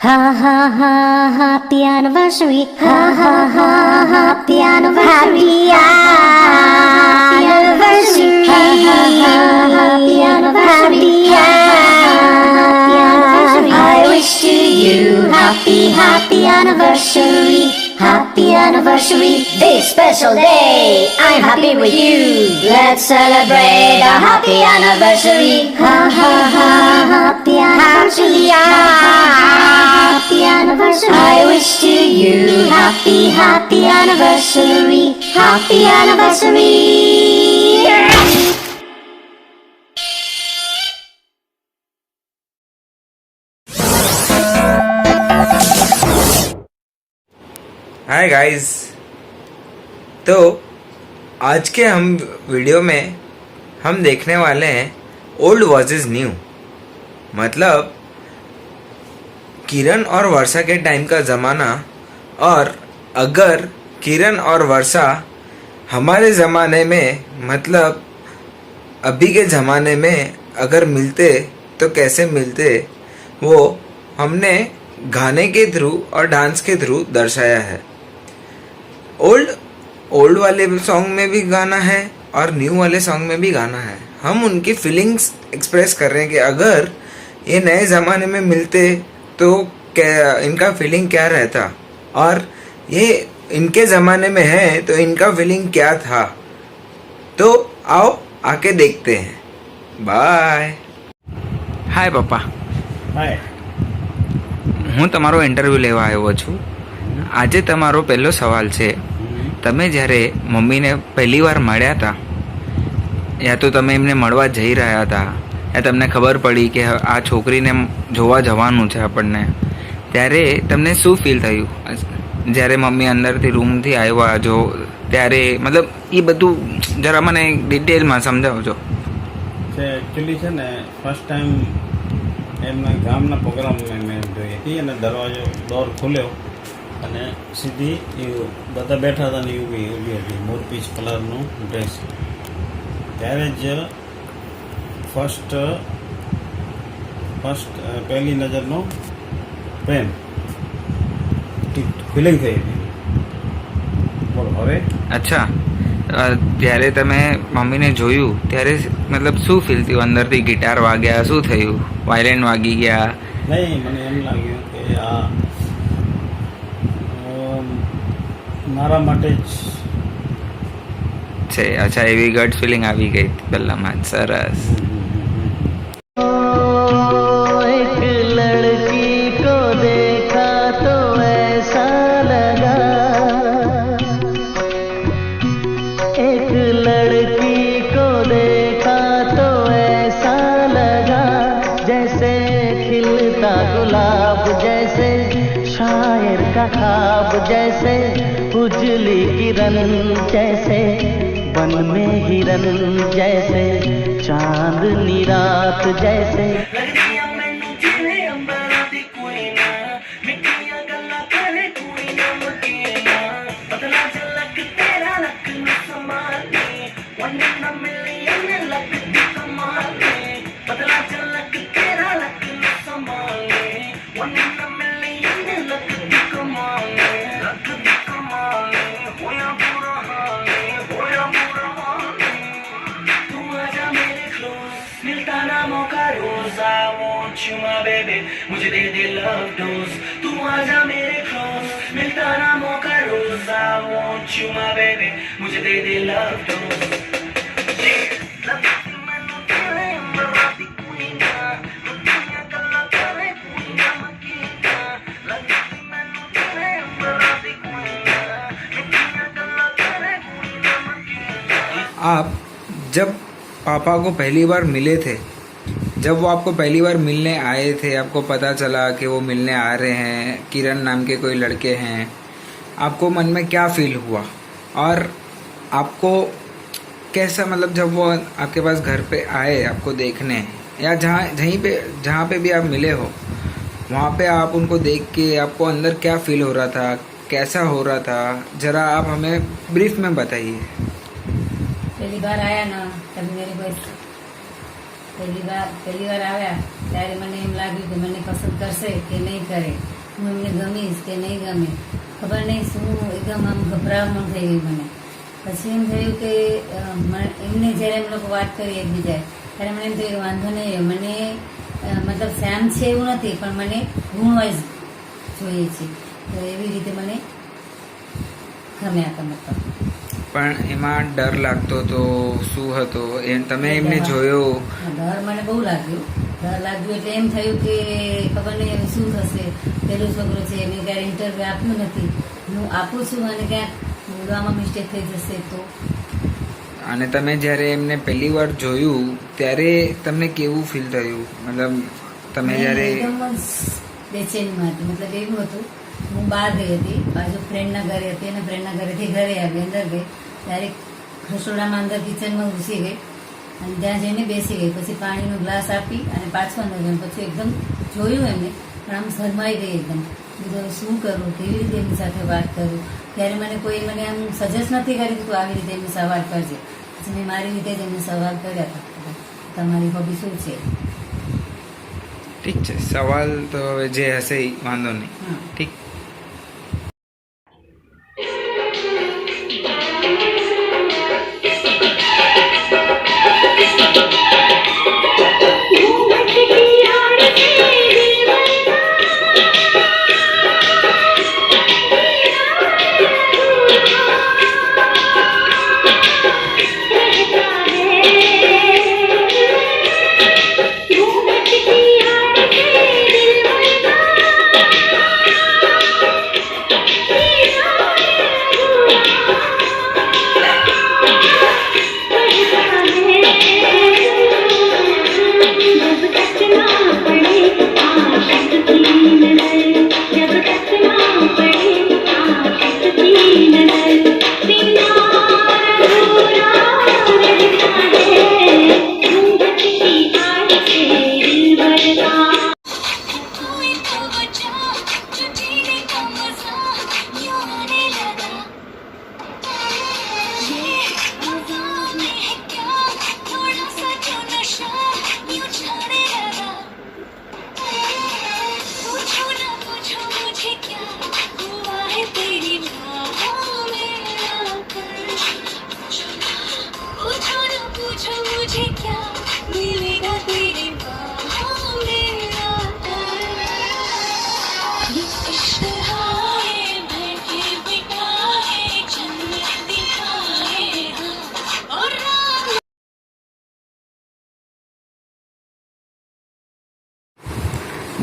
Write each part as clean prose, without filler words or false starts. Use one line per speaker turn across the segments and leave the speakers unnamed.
Ha ha ha, happy anniversary. Ha ha ha, happy anniversary. Happy anniversary. Ha ha ha, happy anniversary. Happy anniversary. I wish to you happy anniversary. Happy anniversary, this special day. I'm happy with you. Let's celebrate a happy anniversary. Ha ha ha, happy anniversary. Happy anniversary. I wish to you happy anniversary. Happy anniversary.
Hi guys. तो आज के हम video में हम देखने वाले हैं old versus new, मतलब किरण और वर्षा के टाइम का ज़माना, और अगर किरण और वर्षा हमारे ज़माने में, मतलब अभी के ज़माने में अगर मिलते तो कैसे मिलते, वो हमने गाने के थ्रू और डांस के थ्रू दर्शाया है। ओल्ड वाले सॉन्ग में भी गाना है और न्यू वाले सॉन्ग में भी गाना है। हम उनकी फीलिंग्स एक्सप्रेस कर रहे हैं कि अगर ये नए ज़माने में मिलते तो क्या इनका फीलिंग क्या रहता, और ये इनके ज़माने में है तो इनका फीलिंग क्या था। तो आओ आके देखते हैं। बाय। हाय पप्पा।
हाय।
હું તમારો ઇન્ટરવ્યૂ લેવા આવ્યો છું। આજે તમારો પહેલો સવાલ છે, તમે જ્યારે મમ્મીને પહેલી વાર મળ્યા હતા, યા તો તમે એમને મળવા જઈ રહ્યા હતા, યા તમને ખબર પડી કે આ છોકરીને જોવા જવાનું છે આપણને, ત્યારે તમને શું ફીલ થયું જ્યારે મમ્મી અંદરથી રૂમથી આવ્યા જો ત્યારે, મતલબ એ બધું જરા મને ડિટેલમાં સમજાવજો।
એકચ્યુઅલી છે ને, ફર્સ્ટ ટાઈમ એમના ગામના પ્રોગ્રામમાં મેં જોઈ હતી અને ડોર ખોલ્યો અને સીધી બધા બેઠા હતા ને એવું ઊભી હતી, મોરપીંછ કલરનું ડ્રેસ। ત્યારે જ ફર્સ્ટ પહેલી નજરનો પ્રેમ ફિલિંગ થઈ હતી। બોલો હવે।
અચ્છા, ત્યારે તમે મમ્મીને જોયું ત્યારે મતલબ શું ફીલ થયું? અંદરથી ગિટાર વાગ્યા, શું થયું? વાયલિન વાગી ગયા?
નહીં, મને એમ લાગ્યું કે આ મારા માટે જ
છે। અચ્છા, એવી ગટ ફિલિંગ આવી ગઈ પહેલામાં જ। સરસ।
एक लड़की को देखा तो ऐसा लगा, एक लड़की को देखा तो ऐसा लगा, जैसे खिलता गुलाब, जैसे शायर का ख्वाब, जैसे उजली किरण, जैसे वन में हिरन, जैसे चांदनी रात, जैसे
मुझे दे दे लव डोज, तू आजा मेरे क्लोज, मिलता ना मौका रोज, I want you my baby, मुझे दे दे लव डोज।
आप जब पापा को पहली बार मिले थे, जब वो आपको पहली बार मिलने आए थे, आपको पता चला कि वो मिलने आ रहे हैं, किरण नाम के कोई लड़के हैं, आपको मन में क्या फील हुआ? और आपको कैसा, मतलब जब वो आपके पास घर पे आए आपको देखने, या जहाँ पे भी आप मिले हो, वहाँ पे आप उनको देख के आपको अंदर क्या फील हो रहा था, कैसा हो रहा था, जरा आप हमें ब्रीफ में बताइए।
पहली बार आया ना तब मेरे को પહેલી વાર આવ્યા ત્યારે મને એમ લાગ્યું કે મને પસંદ કરશે કે નહીં કરે, હું એમને ગમીશ કે નહીં ગમે, ખબર નહીં શું એકદમ આમ ગભરામણ થઈ ગઈ મને. પછી એમ થયું કે એમને જ્યારે એમ લોકો વાત કરી એકબીજા ત્યારે મને એમ થયું વાંધો નહીં, મને મતલબ સેમ છે એવું નથી, પણ મને ગુણ વાઇઝ જોઈએ છે. તો એવી રીતે મને ગમ્યા હતા મતલબ.
પણ એમાં ડર લાગતો તો શું હતો એ તમે એમને જોયો?
ડર મને બહુ લાગ્યું. ડર લાગ્યું એટલે એમ થયું કે ખબર નહીં હવે શું થશે. પેલો છોકરો છે મેં ક્યારે ઇન્ટરવ્યૂ આપ્યું નથી, હું આપું છું અને ક્યાંક બોલવામાં મિસ્ટેક થઈ જશે તો.
અને તમે જ્યારે એમને પહેલી વાર જોયું ત્યારે તમને કેવું ફીલ થયું? મતલબ તમે જ્યારે
એકદમ બેચેનીમાં હતી. મતલબ એવું હતું, હું બહાર ગઈ હતી, બાજુ ફ્રેન્ડના ઘરે હતી અને ફ્રેન્ડના ઘરેથી ઘરે આવી, અંદર ગઈ ત્યારે રસોડામાં અંદર કિચનમાં ઘૂસી ગઈ અને ત્યાં જઈને બેસી ગઈ. પછી પાણીનો ગ્લાસ આપી અને પાછું અંદર ગયું. પછી એકદમ જોયું એમને, પણ આમ શરમાઈ ગઈ એકદમ. બીજું શું કરું, કેવી રીતે એમની સાથે વાત કરું? ત્યારે મને આમ સજેસ્ટ નથી કરી કે તું આવી રીતે એમને સવાલ કરજે. પછી મેં મારી રીતે જ એમને સવાલ કર્યા હતા, તમારી હોબી શું છે?
ઠીક છે, સવાલ તો હવે જે હશે એ વાંધો નહીં.
હા.
ઠીક.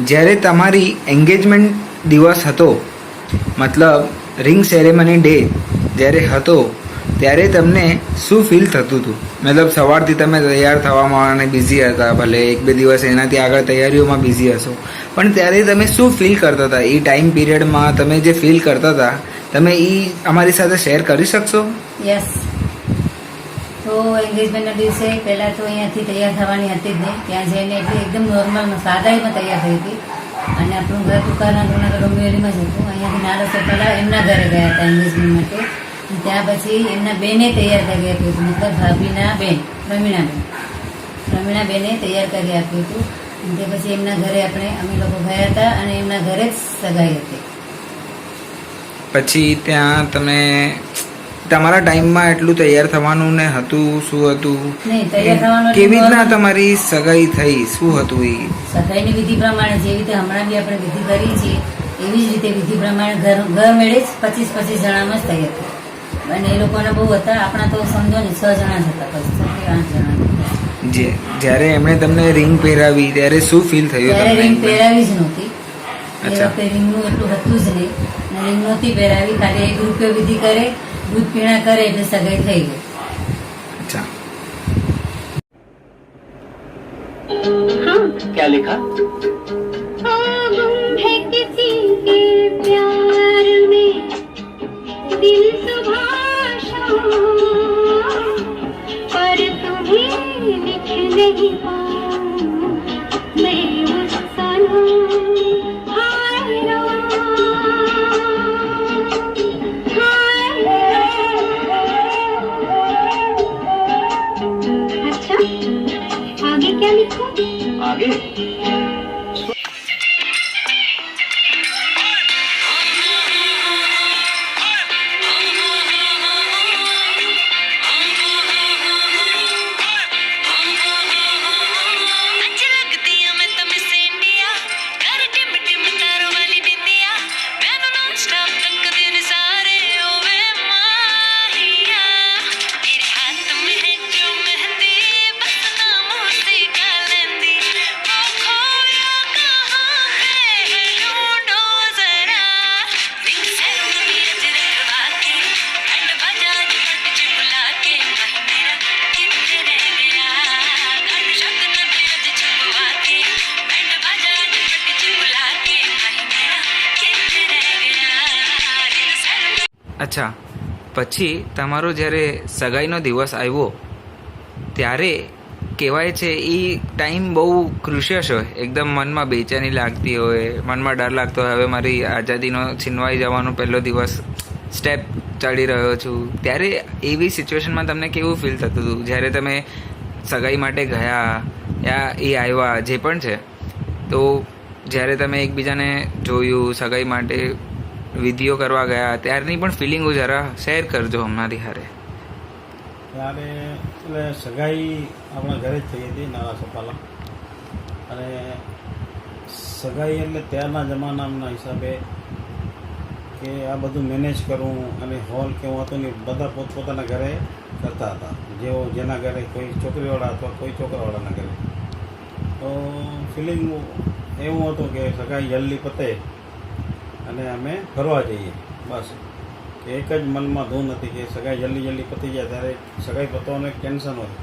જ્યારે તમારી એન્ગેજમેન્ટ દિવસ હતો, મતલબ રિંગ સેરેમની ડે જ્યારે હતો, ત્યારે તમને શું ફીલ થતું હતું? મતલબ સવારથી તમે તૈયાર થવામાં અને બિઝી હતા, ભલે એક બે દિવસ એનાથી આગળ તૈયારીઓમાં બિઝી હશો, પણ ત્યારે તમે શું ફીલ કરતા હતા? એ ટાઈમ પીરિયડમાં તમે જે ફીલ કરતા હતા, તમે એ અમારી સાથે શેર કરી શકશો?
યસ. તો એન્ગેજમેન્ટના દિવસે પહેલાં તો અહીંયાથી તૈયાર થવાની હતી જ નહીં. ત્યાં જઈને એટલે એકદમ નોર્મલ સાદાઈમાં તૈયાર થઈ હતી. અને આપણું ઘર તુકારના જૂનાગઢ ડોંબિવલીમાં જ હતું. અહીંયાથી નાના પહેલાં એમના ઘરે ગયા હતા એન્ગેજમેન્ટ માટે. ત્યાં પછી એમના બેને તૈયાર કરી આપ્યું હતું, મતલબ ભાભીના બેન રમીણાબેને તૈયાર કરી આપ્યું હતું. અને તે પછી એમના ઘરે અમે લોકો ગયા હતા અને એમના ઘરે જ સગાઈ હતી.
પછી ત્યાં તમે તમારા ટાઈમમાં એટલું તૈયાર થવાનું ને હતું શું હતું?
નહીં, તૈયાર થવાનું
કેવી રીતના તમારી સગાઈ થઈ? શું હતું એ?
સગાઈની વિધિ પ્રમાણે જેવી રીતે હમણાં બી આપણે વિધિ કરી છીએ એવી જ રીતે વિધિ પ્રમાણે ઘર મેળે જ 25 જણામાં જ તૈયાર થયા. અને એ લોકોને બહુ હતા, આપણા તો સમજો ને 6 જણા જ હતા, 8 જણા.
જ્યારે એમણે તમને રિંગ પહેરાવી ત્યારે શું ફીલ થયું?
ત્યારે રિંગ પહેરાવી જ નહોતી. એ
અચ્છા.
વખતે રિંગનું એટલું હતું જ નહીં. અને રિંગ નહોતી પહેરાવી, ખાલી એક રૂપિયો વિધિ કરે, દૂધ પીણા કરે એટલે સગાઈ થઈ ગઈ.
અચ્છા.
क्या लिखा?
गुम है किसी के प्यार में दिल सुभाषा पर तुम्हें लिख नहीं पाऊं मैं उस सनम हाय अच्छा आगे क्या लिखूं?
आगे
અચ્છા, પછી તમારો જ્યારે સગાઈનો દિવસ આવ્યો ત્યારે કહેવાય છે એ ટાઈમ બહુ ક્રુશિયસ હોય, એકદમ મનમાં બેચેની લાગતી હોય, મનમાં ડર લાગતો હોય હવે મારી આઝાદીનો છીનવાઈ જવાનો પહેલો દિવસ સ્ટેપ ચડી રહ્યો છું. ત્યારે એવી સિચ્યુએશનમાં તમને કેવું ફીલ થતું હતું જ્યારે તમે સગાઈ માટે ગયા યા એ આવ્યા જે પણ છે, તો જ્યારે તમે એકબીજાને જોયું, સગાઈ માટે વિધિઓ કરવા ગયા ત્યારની પણ ફિલિંગો જરા શેર કરજો અમારી હારે.
ત્યારે એટલે સગાઈ આપણા ઘરે જ થઈ હતી નાના સપાલા. અને સગાઈ એટલે ત્યારના જમાનાના હિસાબે કે આ બધું મેનેજ કરવું અને હોલ કેવું હતું ને બધા પોતપોતાના ઘરે કરતા હતા, જેઓ જેના ઘરે કોઈ છોકરીવાળા અથવા કોઈ છોકરાવાળાના ઘરે. તો ફિલિંગ એવું હતું કે સગાઈ જલ્દી પતે અને અમે ફરવા જઈએ, બસ. એક જ મનમાં ધૂન હતી કે સગાઈ જલ્દી પતી જાય. ત્યારે સગાઈ પતવાનું એક ટેન્શન હોય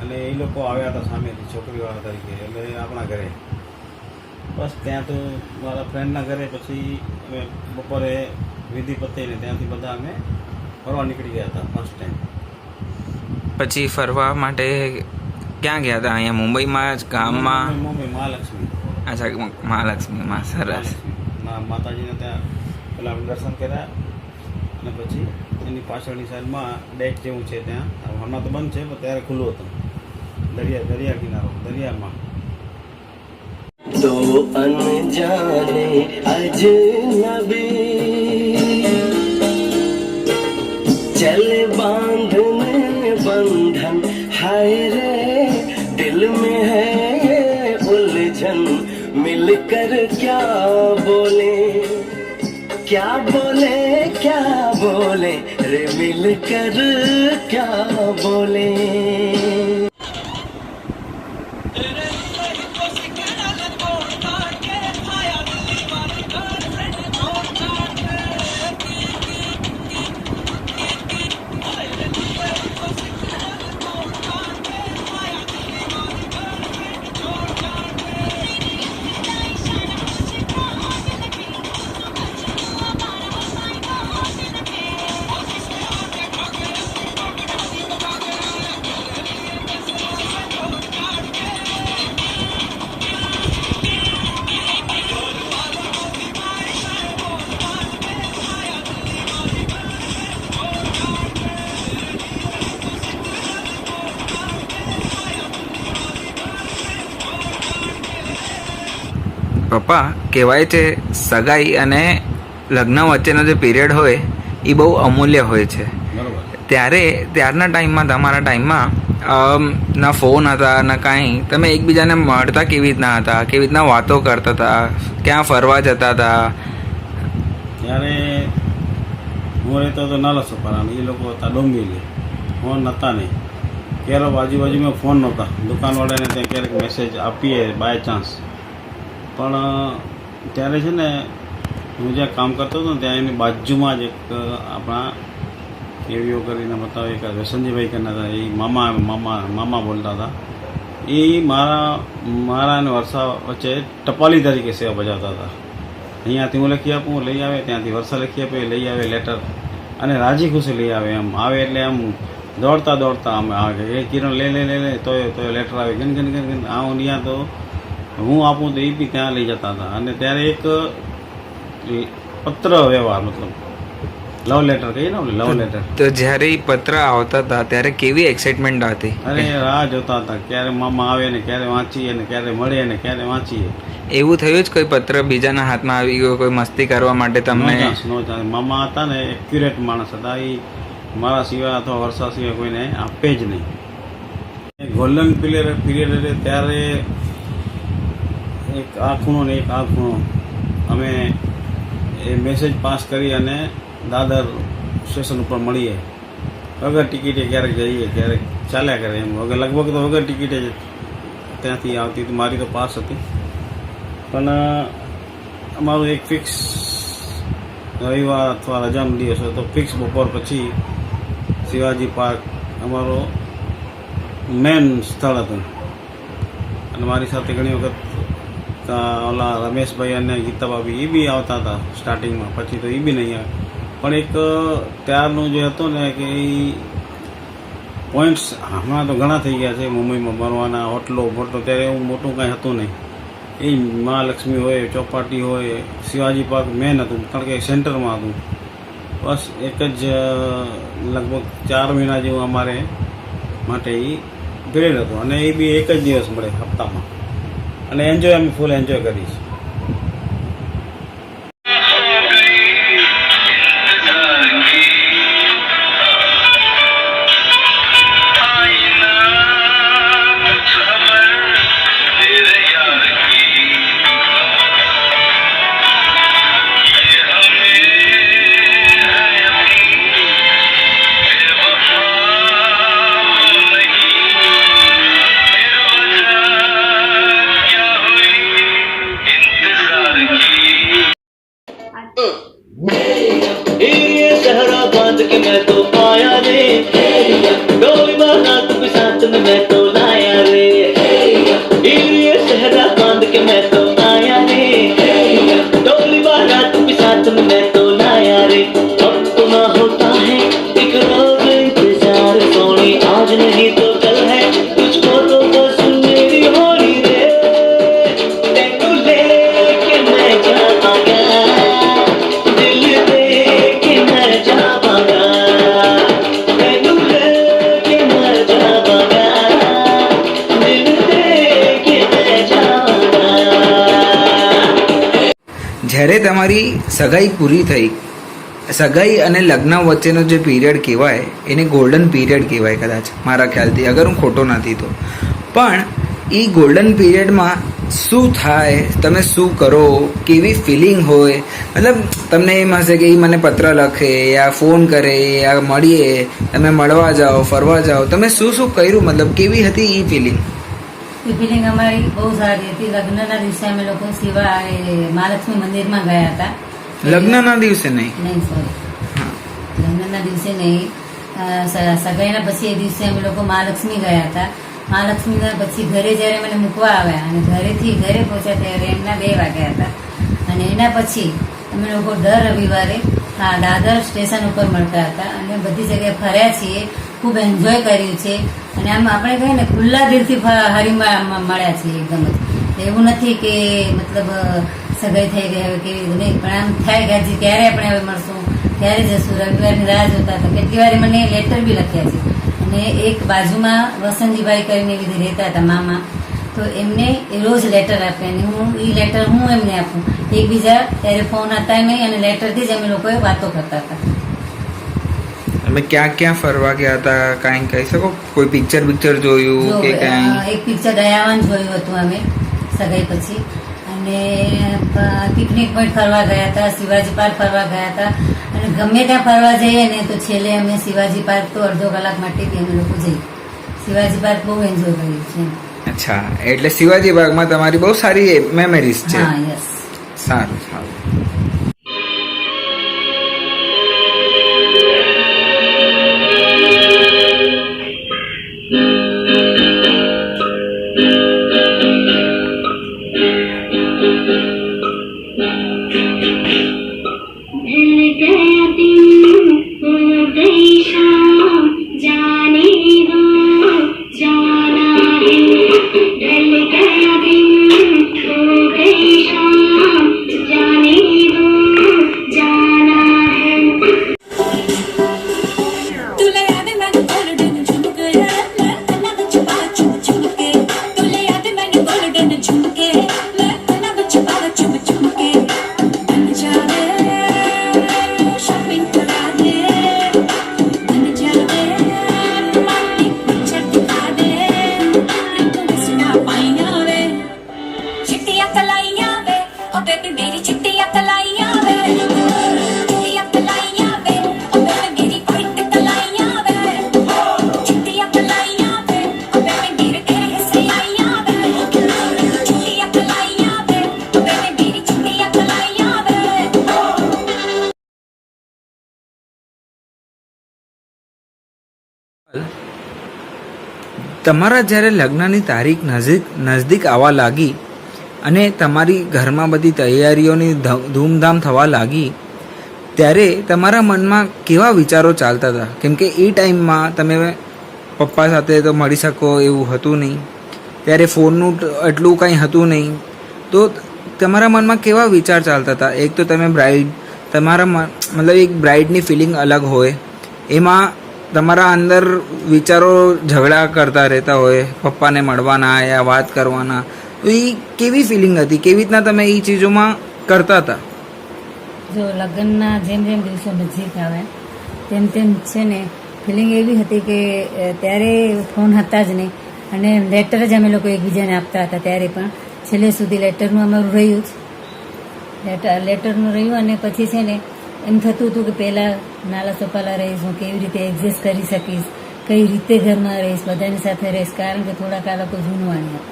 અને એ લોકો આવ્યા હતા સામેથી છોકરીવાળા તરીકે, એટલે આપણા ઘરે. બસ ત્યાં તો મારા ફ્રેન્ડના ઘરે પછી અમે બપોરે વિધિ પતીને ત્યાંથી બધા અમે ફરવા નીકળી ગયા હતા ફર્સ્ટ ટાઈમ.
પછી ફરવા માટે ક્યાં ગયા હતા? અહીંયા મુંબઈમાં જ, ગામમાં?
મુંબઈ મહાલક્ષ્મી.
અચ્છા, મહાલક્ષ્મીમાં. સરસ.
માતાજીને ત્યાં પેલા દર્શન કર્યા અને પછી એની પાછળની સાઈડમાં ડેક જેવું છે ત્યાં, હમણાં તો બંધ છે પણ ત્યારે ખુલ્લું હતું, દરિયા કિનારો, દરિયામાં.
दो अनजाने अजनबी चले बांधने बंधन, हाय रे दिल में है ये उलझन, मिलकर क्या बोले क्या बोले क्या बोले रे, मिलकर क्या बोले.
પપ્પા, કહેવાય છે સગાઈ અને લગ્ન વચ્ચેનો જે પીરિયડ હોય એ બહુ અમૂલ્ય હોય છે.
બરોબર.
ત્યારના ટાઈમમાં, તમારા ટાઈમમાં ના ફોન હતા ના કાંઈ, તમે એકબીજાને મળતા કેવી રીતના હતા, કેવી રીતના વાતો કરતા હતા, ક્યાં ફરવા જતા હતા?
ત્યારે હું રહેતો હતો નાલા સપારા, એ લોકો હતા ડોંબિવલી, ફોન નહોતા નહીં. ક્યારેક આજુબાજુમાં ફોન નહોતા, દુકાનવાળાને ત્યાં ક્યારેક મેસેજ આપીએ બાય ચાન્સ. પણ ત્યારે છે ને હું જ્યાં કામ કરતો હતો ને ત્યાં એની બાજુમાં જ એક આપણા કેવીઓ કરીને બતાવે, એક વ્યસનજીભાઈ કરીને હતા, એ મામા બોલતા હતા. એ મારા અને વર્ષા વચ્ચે ટપાલી તરીકે સેવા બજાવતા હતા. અહીંયાથી હું લખી આપું, લઈ આવે, ત્યાંથી વર્ષા લખી આપે, લઈ આવે લેટર, અને રાજી ખુશી લઈ આવે. એમ આવે એટલે આમ દોડતા અમે આવે, એ કિરણ લે તોય લેટર આવે, ગન આવું ત્યાં તો હું આપું તો એ બી ત્યાં લઈ જતા હતા. અને ત્યારે એક પત્ર વ્યવહાર, મતલબ લવ લેટર કહીએ ને, લવ લેટર.
તો જ્યારે એ પત્ર આવતા હતા ત્યારે કેવી એક્સાઇટમેન્ટ હતી?
અરે રાહ જોતા હતા, ક્યારે મામા આવે ને ક્યારે વાંચીએ ને ક્યારે મળે ને ક્યારે વાંચીએ.
એવું થયું જ કોઈ પત્ર બીજાના હાથમાં આવી ગયો, કોઈ મસ્તી કરવા માટે તમને?
નો ચાન્સ. મામા હતા ને એક્યુરેટ માણસ હતા, એ મારા સિવાય અથવા વર્ષા સિવાય કોઈને આપે જ નહીં. ગોલ્ડન પીરિયડ એટલે ત્યારે એક આ ખૂણો ને એક આ ખૂણો, અમે એ મેસેજ પાસ કરી અને દાદર સ્ટેશન ઉપર મળીએ. વગર ટિકિટે ક્યારેક જઈએ, ક્યારેક ચાલ્યા કરે એમ, વગર લગભગ તો વગર ટિકિટે જ ત્યાંથી આવતી હતી. મારી તો પાસ હતી, પણ અમારું એક ફિક્સ રવિવાર અથવા રજાનો દિવસ હોય તો ફિક્સ બપોર પછી શિવાજી પાર્ક અમારો મેન સ્થળ હતું. અને મારી સાથે ઘણી વખત ઓલા રમેશભાઈ અને ગીતાબાબી એ બી આવતા હતા સ્ટાર્ટિંગમાં, પછી તો એ બી નહીં આવે. પણ એક ત્યારનું જે હતું ને કે એ પોઈન્ટ્સ હમણાં તો ઘણા થઈ ગયા છે મુંબઈમાં બનવાના હોટલો ત્યારે એવું મોટું કાંઈ હતું નહીં. એ મહાલક્ષ્મી હોય, ચોપાટી હોય, શિવાજી પાર્ક મેન હતું કારણ કે સેન્ટરમાં હતું. બસ એક જ લગભગ 4 મહિના જેવું અમારે માટે એ પીરિયડ હતો અને એ બી એક જ દિવસ મળે હપ્તામાં અને એન્જોય અમે ફૂલ એન્જોય કરીશ.
ये सहरा बांध के मैं तो आया रे, डोली बारात भी साथ में मैं तो लाया रे. ये सहरा बांध के मैं तो आया रे, डोली बारात भी साथ में मैं तो लाया रे. अब तो ना होता है एक रोज इंतजार सोनी, आज नहीं तो कल है तुझको तो बस मेरी होली रे. तेनू लेके मैं जाऊंगा, दिल दे के मैं जाऊंगा, तेनू लेके मैं जाऊंगा, दिल दे के मैं जाऊंगा.
જ્યારે તમારી સગાઈ પૂરી થઈ, સગાઈ અને લગ્ન વચ્ચેનો જે પીરિયડ કહેવાય એને ગોલ્ડન પીરિયડ કહેવાય કદાચ મારા ખ્યાલથી, અગર હું ખોટો નથી તો. પણ એ ગોલ્ડન પીરિયડમાં શું થાય, તમે શું કરો, કેવી ફિલિંગ હોય, મતલબ તમને એમ હશે કે એ મને પત્ર લખે યા ફોન કરે યા મળીએ, તમે મળવા જાઓ, ફરવા જાઓ, તમે શું શું કર્યું, મતલબ કેવી હતી એ ફિલિંગ?
એ ફિલિંગ અમારી બહુ સારી હતી. લગ્નના દિવસે અમે લોકો મહાલક્ષ્મી મંદિરમાં ગયા હતા.
લગ્નના દિવસે નહીં?
નહીં, સોરી,
હા.
લગ્નના દિવસે નહીં, સગાઈના પછી એ દિવસે અમે લોકો મહાલક્ષ્મી ગયા હતા. મહાલક્ષ્મીના પછી ઘરે જ્યારે મને મૂકવા આવ્યા અને ઘરેથી ઘરે પહોંચ્યા ત્યારે એમના 2 વાગ્યા હતા. અને એના પછી અમે લોકો દર રવિવારે દાદર સ્ટેશન ઉપર મળતા હતા અને બધી જગ્યાએ ફર્યા છીએ, ખૂબ એન્જોય કર્યું છે. અને આમ આપણે કહીએ ને ખુલ્લા દિલથી મળ્યા છીએ એકદમ જ. એવું નથી કે મતલબ સગાઈ થઈ ગઈ હવે કેવી રીતે નહીં, પણ આમ થાય કે હજી ક્યારે આપણે હવે મળશું, ક્યારે જશું, રવિવારની રાહ જોતા હતા. કેટલી વાર મને લેટર બી લખ્યા છે. અને એક બાજુમાં વસંતજીભાઈ કરીને એવી રીતે રહેતા હતા મામા, તો એમને એ રોજ લેટર આપે અને એ લેટર હું એમને આપું. એકબીજા ત્યારે ફોન હતા નહીં અને લેટરથી જ અમે લોકોએ વાતો કરતા હતા.
તમે ક્યાં ક્યાં ફરવા ગયા હતા, કાંઈ કહી શકો? કોઈ પિક્ચર જોયું કે કાંઈ?
એક પિક્ચર દયાવાન જોયું હતું અમે સગાઈ પછી. અને પિકનિક પોઈન્ટ ફરવા ગયા હતા, શિવાજી પાર્ક ફરવા ગયા હતા. અને ગમે ત્યાં ફરવા જઈએ ને તો છેલ્લે અમે શિવાજી પાર્ક તો અડધો કલાક માટે બી અમે લોકો જઈએ. શિવાજી પાર્ક બહુ એન્જોય કર્યું છે.
અચ્છા, એટલે શિવાજી પાર્કમાં તમારી બહુ સારી મેમરીઝ છે.
હા, યસ.
સારું સારું. તમારા જ્યારે લગ્નની તારીખ નજદીક આવવા લાગી અને તમારી ઘરમાં બધી તૈયારીઓની ધૂમધામ થવા લાગી, ત્યારે તમારા મનમાં કેવા વિચારો ચાલતા હતા? કેમ કે એ ટાઈમમાં તમે પપ્પા સાથે તો મળી શકો એવું હતું નહીં, ત્યારે ફોનનું એટલું કંઈ હતું નહીં. તો તમારા મનમાં કેવા વિચાર ચાલતા હતા? એક તો તમે બ્રાઇડ, તમારા મતલબ એક બ્રાઇડની ફિલિંગ અલગ હોય, એમાં તમારા અંદર વિચારો ઝઘડા કરતા રહેતા હોય, પપ્પાને મળવાના યા વાત કરવાના. તો એ કેવી ફિલિંગ હતી? કેવી રીતના તમે એ ચીજોમાં કરતા હતા?
જો લગ્નના જેમ જેમ દિવસો નજીક આવે તેમ તેમ છે ને ફિલિંગ એવી હતી કે ત્યારે ફોન હતા જ નહીં અને લેટર જ અમે લોકો એકબીજાને આપતા હતા. ત્યારે પણ છેલ્લે સુધી લેટરનું અમારું રહ્યું જ, લેટરનું રહ્યું. અને પછી છે ને એમ થતું હતું કે પહેલાં નાલા ચોપાલા રહીશ, હું કેવી રીતે એડજસ્ટ કરી શકીશ, કઈ રીતે ઘરમાં રહીશ, બધાની સાથે રહીશ, કારણ કે થોડાક આ લોકો જૂનવાણી હતા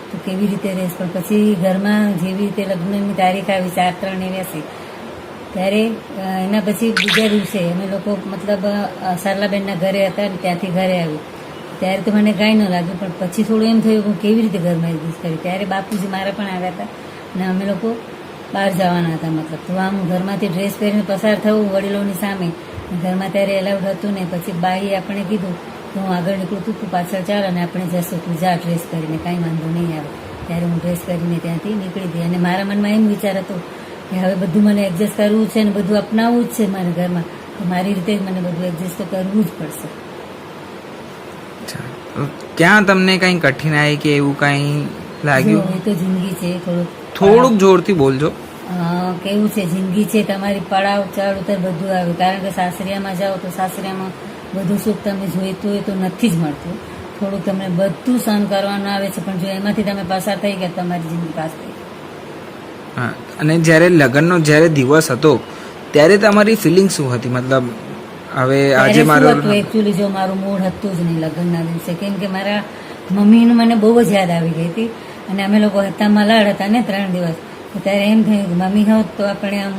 તો કેવી રીતે રહીશ. પણ પછી ઘરમાં જેવી રીતે લગ્નની તારીખ આવી 4/3/89, ત્યારે એના પછી બીજા દિવસે અમે લોકો મતલબ સરલાબેનના ઘરે હતા અને ત્યાંથી ઘરે આવ્યું. ત્યારે તો મને કાંઈ ન લાગ્યું, પણ પછી થોડું એમ થયું કે હું કેવી રીતે ઘરમાં એડજસ્ટ કરી. ત્યારે બાપુજી મારા પણ આવ્યા હતા અને અમે લોકો બહાર જવાના હતા. મતલબ તો આમ ઘરમાંથી ડ્રેસ પહેરીને પસાર થવું વડીલોની સામે, ઘરમાં ત્યારે એલાઉડ હતું ને. પછી બાઈએ આપણે કીધું કે હું આગળ નીકળું તું પાછળ ચાલ અને આપણે જશું, તું જા ડ્રેસ કરીને, કાંઈ વાંધો નહીં આવે. ત્યારે હું ડ્રેસ કરીને ત્યાંથી નીકળી ગઈ અને મારા મનમાં એમ વિચાર હતો કે હવે બધું મને એડજસ્ટ કરવું છે ને બધું અપનાવવું જ છે મારા ઘરમાં, તો મારી રીતે જ મને બધું એડજસ્ટ તો કરવું જ પડશે.
ક્યાં તમને કંઈ કઠિનાઈ કે એવું કંઈ લાગ્યું?
એ તો જિંદગી છે,
થોડુંક જોરથી બોલજો.
કેવું છે, જિંદગી છે, તમારી પડાવ ચડ ઉતર બધું આવે. કારણ કે સાસરિયામાં જાઓ તો સાસરિયામાં બધું સુખ તમે જોઈતું હોય તો નથી જ મળતું. થોડુંક તમને બધું સહન કરવાનું આવે છે, પણ જો એમાંથી તમે પસાર થઈ ગયા તમારી જિંદગી પાસ થઈ.
હા, અને જ્યારે લગ્નનો જ્યારે દિવસ હતો ત્યારે તમારી ફિલિંગ શું હતી? મતલબ હવે આજે મારું
એકચ્યુઅલી જો મારું મૂડ હતું જ નહીં લગ્નના દિવસે, કેમ કે મારા મમ્મીનું મને બહુ જ યાદ આવી ગઈ હતી અને અમે લોકો હતા મલાડ હતા ને 3 દિવસ. ત્યારે એમ થયું કે મમ્મી હોત તો આપણે આમ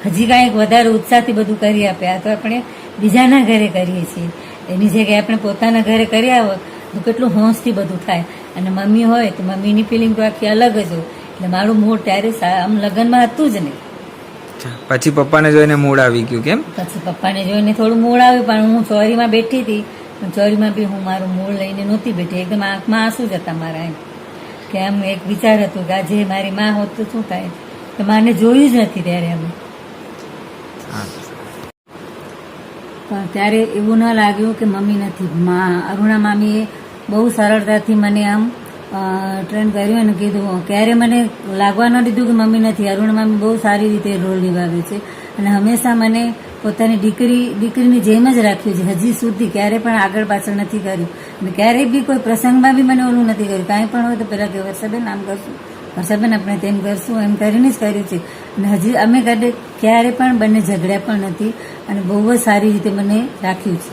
હજી કાંઈક વધારે ઉત્સાહથી બધું કરી આપે. આ તો આપણે બીજાના ઘરે કરીએ છીએ, એની જગ્યાએ આપણે પોતાના ઘરે કર્યા હોત તો કેટલું હોંશથી બધું થાય. અને મમ્મી હોય તો મમ્મીની ફિલિંગ તો આખી અલગ જ હોય. એટલે મારું મૂડ ત્યારે આમ લગ્નમાં હતું જ નહીં.
પછી પપ્પાને જોઈને મૂડ આવી ગયું? કેમ?
પછી પપ્પાને જોઈને થોડું મૂડ આવ્યું, પણ હું ચોરીમાં બેઠી હતી, પણ ચોરીમાં બી હું મારું મૂડ લઈને નહોતી બેઠી. એકદમ આંખમાં આંસુ જ હતા મારા. એમ કે આમ એક વિચાર હતું કે આજે મારી માં હોત તો શું થાય, કે માને જોયું જ નથી ત્યારે અમે. પણ ત્યારે એવું ન લાગ્યું કે મમ્મી નથી. અરુણા મામીએ બહુ સરળતાથી મને આમ ટ્રેન કર્યું અને કીધું, ક્યારે મને લાગવા ન દીધું કે મમ્મી નથી. અરુણા મામી બહુ સારી રીતે રોલ નિભાવ્યો છે અને હંમેશા મને પોતાની દીકરીની જેમ જ રાખ્યું છે. હજી સુધી ક્યારે પણ આગળ પાછળ નથી કર્યું અને ક્યારેય બી કોઈ પ્રસંગમાં બી મને ઓલું નથી કર્યું. કાંઈ પણ હોય તો પહેલાં કે વર્ષાબેન આમ કરશું, વર્ષાબેન આપણે તેમ કરશું, એમ કરીને જ કર્યું છે. અને હજી અમે ક્યારે પણ બંને ઝઘડ્યા પણ નથી અને બહુ જ સારી રીતે મને રાખ્યું છે.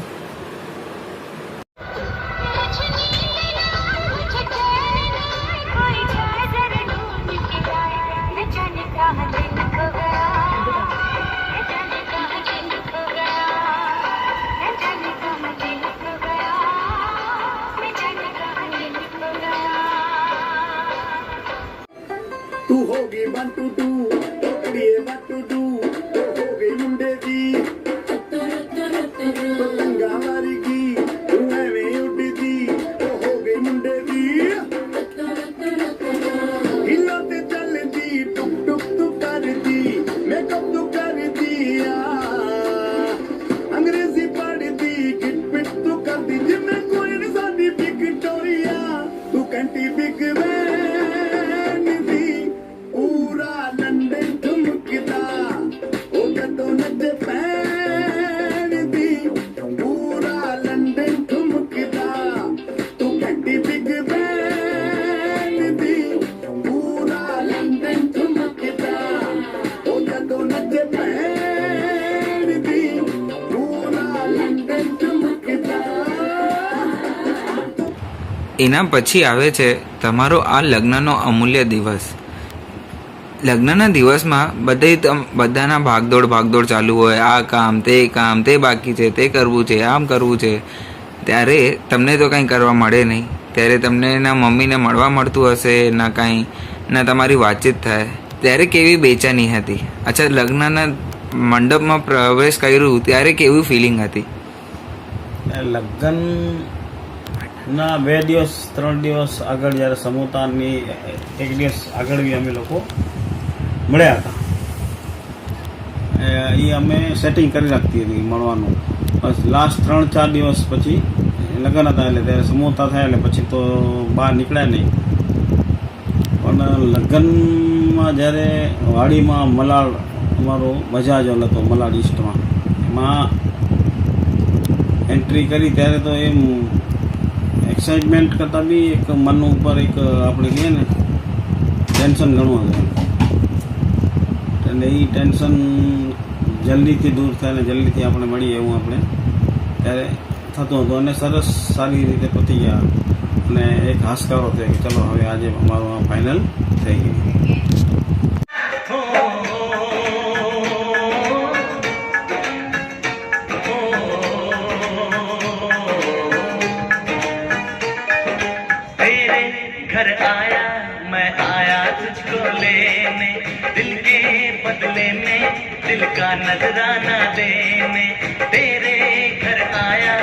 तू होगी 1 to 2 टोकड़िए what to do तो हो गई मुंडे दी पतंगा मारेगी तू एवें उड़दी तो हो गई मुंडे दी हिलाते चलदी टुक टुक तू करदी मेकअप तू कर दिया अंग्रेजी पढ़दी किट पिट तू करदी जिम्मे कोई न सादी विक्टोरिया तू कंटी बिग
એના પછી આવે છે તમારો આ લગ્નનો અમૂલ્ય દિવસ. લગ્નના દિવસમાં બધાના ભાગદોડ ચાલુ હોય. આ કામ તે બાકી છે, તે કરવું છે, આમ કરવું છે. ત્યારે તમને તો કંઈ કરવા મળે નહીં. ત્યારે તમને ના મમ્મીને મળવા મળતું હશે, ના કાંઈ, ના તમારી વાતચીત થાય. ત્યારે કેવી બેચેની હતી? અચ્છા, લગ્નના મંડપમાં પ્રવેશ કર્યું ત્યારે કેવી ફિલિંગ હતી?
લગ્ન ના 2 દિવસ 3 દિવસ આગળ જ્યારે સમૂહતાની 1 દિવસ આગળ બી અમે લોકો મળ્યા હતા. એ અમે સેટિંગ કરી રાખતી હતી મળવાનું. બસ લાસ્ટ 3-4 દિવસ પછી લગ્ન હતા એટલે ત્યારે સમૂહતા થયા એટલે પછી તો બહાર નીકળ્યા નહીં. પણ લગ્નમાં જ્યારે વાડીમાં મલાડ અમારો મજાજલ હતો, મલાડ ઈસ્ટમાં, એમાં એન્ટ્રી કરી ત્યારે તો એમ એક્સાઇટમેન્ટ કરતાં બી એક મન ઉપર એક આપણે કહીએ ને ટેન્શન ઘણું હતું. અને એ ટેન્શન જલ્દીથી દૂર થાય ને જલ્દીથી આપણે મળીએ એવું આપણે ત્યારે થતું હતું. અને સરસ સારી રીતે પતી ગયા અને એક હાશકારો થયો કે ચલો હવે આજે અમારું ફાઇનલ થઈ ગયું.
तेरे घर आया मैं आया तुझको लेने, दिल के बदले में दिल का नजराना देने. तेरे घर आया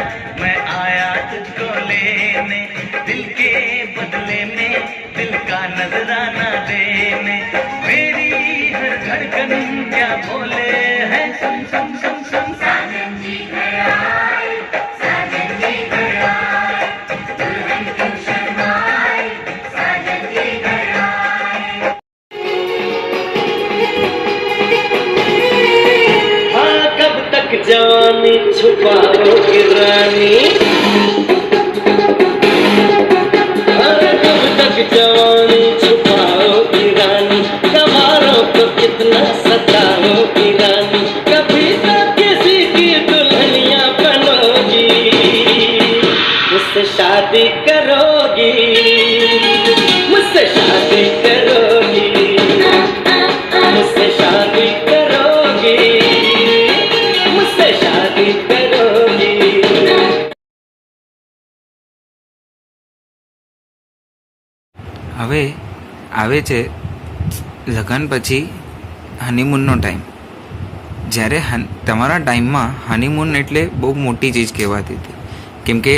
मैं आया तुझको लेने, दिल के बदले में दिल का नजराना देने. मेरी हर धड़कन क्या बोले है सुन सुन सुन सुन. साजन जी घर आए, साजन जी घर आए, दुल्हन क्यों शर्माए, साजन जी घर आए. हाँ कब तक जवानी छुपाओगे रानी, हाँ कब तक जवानी छुपाओगी रानी, कमारों को कितना सताओगी रानी, कभी तो किसी की दुल्हनिया बनोगी, मुझसे शादी करोगी, मुझसे शादी करोगी, मुझसे शादी करोगी, मुझसे शादी करोगी.
હવે આવે છે લગ્ન પછી હનીમૂનનો ટાઈમ. જ્યારે તમારા ટાઈમમાં હનીમૂન એટલે બહુ મોટી ચીજ કહેવાતી હતી, કેમ કે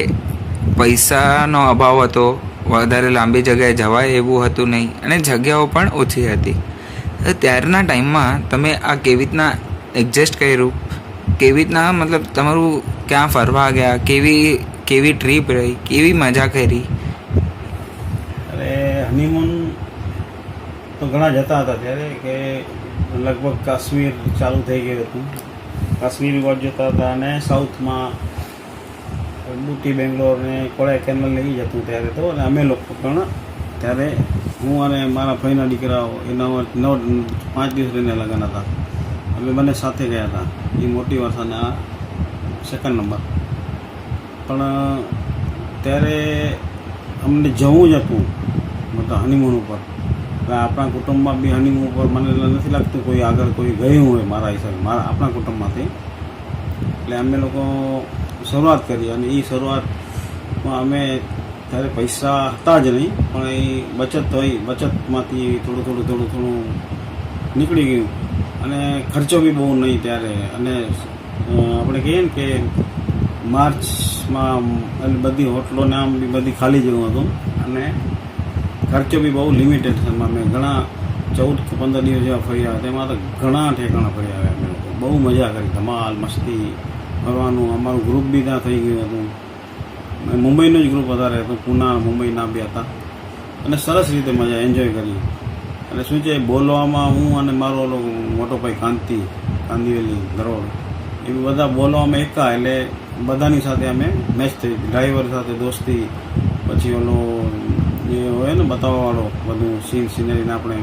પૈસાનો અભાવ હતો, વધારે લાંબી જગ્યાએ જવાય એવું હતું નહીં અને જગ્યાઓ પણ ઓછી હતી. ત્યારના ટાઈમમાં તમે આ કેવી રીતના એડજસ્ટ કર્યું, કેવી રીતના મતલબ તમારું ક્યાં ફરવા ગયા, કેવી ટ્રીપ રહી, કેવી મજા કરી?
અરે હનીમૂન તો ઘણા જતા હતા ત્યારે કે લગભગ કાશ્મીર ચાલુ થઈ ગયું હતું. કાશ્મીર બાજુ જતા હતા અને સાઉથમાં ઊટી, બેંગ્લોર ને કોડાઈકેનાલ લઈ જતું ત્યારે તો. અને અમે લોકો પણ ત્યારે હું અને મારા ભાઈના દીકરાઓ એના 5 દિવસ રહીને લગ્ન હતા. અમે બંને સાથે ગયા હતા. એ મોટી વર્ષ અને આ 2nd નંબર. પણ ત્યારે અમને જવું જ હતું મતલબ હનીમૂન ઉપર. એટલે આપણા કુટુંબમાં બી હનીમૂન ઉપર મને નથી લાગતું કોઈ આગળ કોઈ ગયું હોય મારા હિસાબે, આપણા કુટુંબમાંથી. એટલે અમે લોકો શરૂઆત કરી અને એ શરૂઆતમાં અમે ત્યારે પૈસા હતા જ નહીં, પણ એ બચત હોય, બચતમાંથી થોડું નીકળી ગયું. અને ખર્ચો બી બહુ નહીં ત્યારે. અને આપણે કહીએ ને કે માર્ચમાં બધી હોટલોને આમ બી બધી ખાલી જેવું હતું અને ખર્ચો બી બહુ લિમિટેડ છે. અમે ઘણા 14 કે 15 દિવસ જેવા ફર્યા, તેમાં તો ઘણા ઠેકાણા ફર્યા આવ્યા. અમે લોકો બહુ મજા કરી, ધમાલ મસ્તી ફરવાનું. અમારું ગ્રુપ બી ત્યાં થઈ ગયું હતું. મુંબઈનું જ ગ્રુપ વધારે હતું, પૂના મુંબઈના બી હતા. અને સરસ રીતે મજા એન્જોય કરી. અને શું છે બોલવામાં હું અને મારો ઓલો મોટો ભાઈ કાંદીવેલી ધરોડ એ બી બધા બોલવામાં એકા. એટલે બધાની સાથે અમે મેચ થઈ, ડ્રાઈવર સાથે દોસ્તી, પછી ઓલો જે હોય ને બતાવવાવાળો બધું સિનરીને આપણે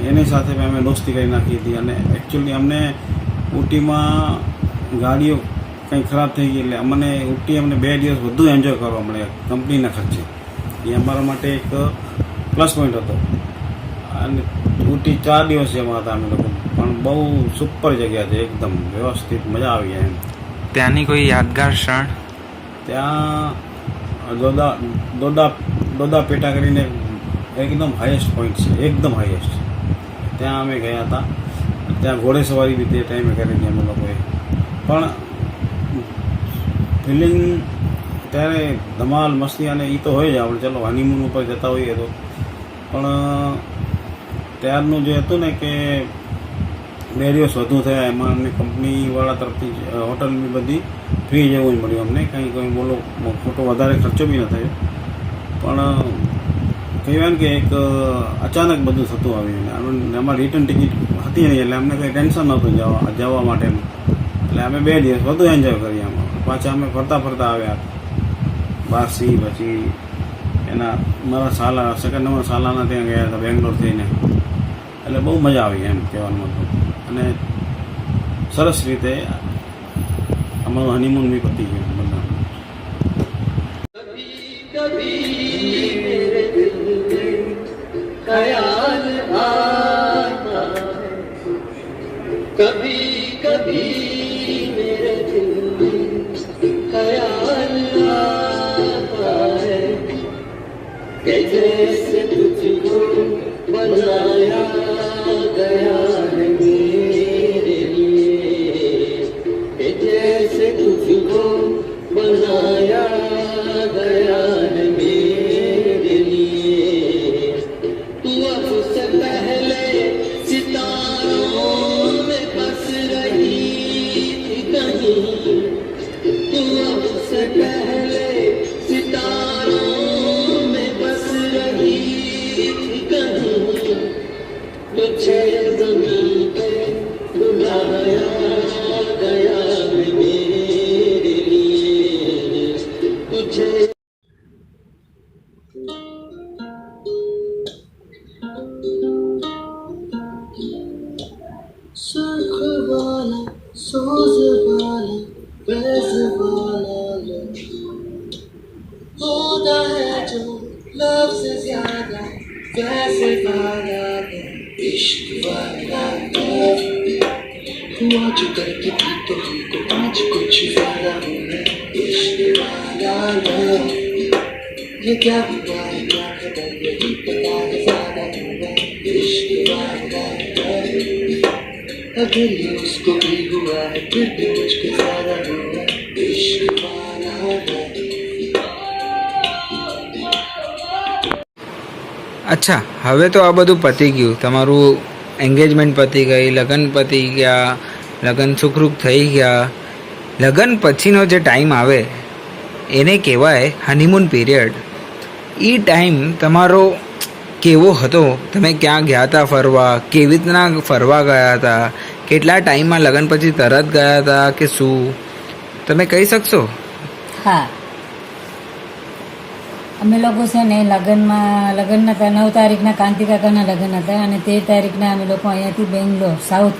એની સાથે અમે દોસ્તી કરી નાખી હતી. અને એકચ્યુઅલી અમને ઊટીમાં ગાડીઓ કંઈ ખરાબ થઈ ગઈ એટલે અમને ઊટી 2 દિવસ વધુ એન્જોય કરવા મળે કંપનીના ખર્ચે. એ અમારા માટે એક પ્લસ પોઈન્ટ હતો. અને ઊટી 4 દિવસ જેમાં હતા અમે લોકો, પણ બહુ સુપર જગ્યા છે, એકદમ વ્યવસ્થિત, મજા આવી જાય એમ.
ત્યાંની કોઈ યાદગાર ક્ષણ?
ત્યાં દોદા પેટા કરીને એકદમ હાઈએસ્ટ પોઈન્ટ છે, એકદમ હાઈએસ્ટ. ત્યાં અમે ગયા હતા. ત્યાં ઘોડેસવારી બી તે ટાઈમે કરેલી અમે લોકોએ. પણ ફિલિંગ ત્યારે ધમાલ મસ્તી અને એ તો હોય જ આપણે ચલો હનીમૂન ઉપર જતા હોઈએ તો. પણ ત્યારનું જે હતું ને કે 2 દિવસ વધુ થયા એમાં અમને કંપનીવાળા તરફથી હોટલની બધી ફ્રી જેવું જ મળ્યું અમને. કંઈ કોઈ બોલો ખોટો વધારે ખર્ચો બી ન થયો. પણ કહેવાય ને કે એક અચાનક બધું થતું આવ્યું અને એમાં રિટર્ન ટિકિટ હતી નહીં એટલે અમને કંઈ ટેન્શન નહોતું જવા માટેનું. એટલે અમે 2 દિવસ વધુ એન્જોય કરી આમાં. પાછા અમે ફરતા આવ્યા બારસી, પછી એના મારા સેકન્ડ નંબર સાલાના ત્યાં ગયા હતા બેંગ્લોર થઈને. એટલે બહુ મજા આવી એમ કહેવાનો મતલબ. અને સરસ રીતે અમારું હનીમૂન બી પતી ગયું બધા.
कभी कभी मेरे दिल में ख्याल आता है कि जैसे तुझको बनाया गया है मेरे लिए, कि जैसे तुझको बनाया गया है मेरे लिए. तू अब से पहले सितारों में बस रही थी कहीं, तू अब से पहले सितारों में बस रही थी कहीं. तुझे ज़मीन पे बुलाया गया है मेरे लिए, तुझे सुर्ख वाला सोज वाला बैज वाला होता है जो लव से ज्यादा वैसे वाला इश्क वाला हुआ जो करके भी तो हमको आज कुछ वाला है इश्क वाला. ये क्या हुआ है क्या खबर यही पता है ज्यादा हुआ इश्क वाला. अगर ये उसको भी हुआ है फिर भी मुझको ज्यादा हुआ इश्क वाला है.
અચ્છા, હવે તો આ બધું પતી ગયું. તમારું એન્ગેજમેન્ટ પતી ગઈ, લગ્ન પતી ગયા, લગ્ન સુખરૂપ થઈ ગયા. લગ્ન પછીનો જે ટાઈમ આવે એને કહેવાય હનીમૂન પીરિયડ. એ ટાઈમ તમારો કેવો હતો? તમે ક્યાં ગયા હતા ફરવા? કેવી રીતના ફરવા ગયા હતા? કેટલા ટાઈમમાં લગ્ન પછી તરત ગયા હતા કે શું? તમે કહી શકશો?
હા, અમે લોકો છે ને લગ્નના 9 તારીખના કાંતિ કાકાના લગ્ન હતા અને 13 તારીખના અમે લોકો અહીંયાથી બેંગ્લોર સાઉથ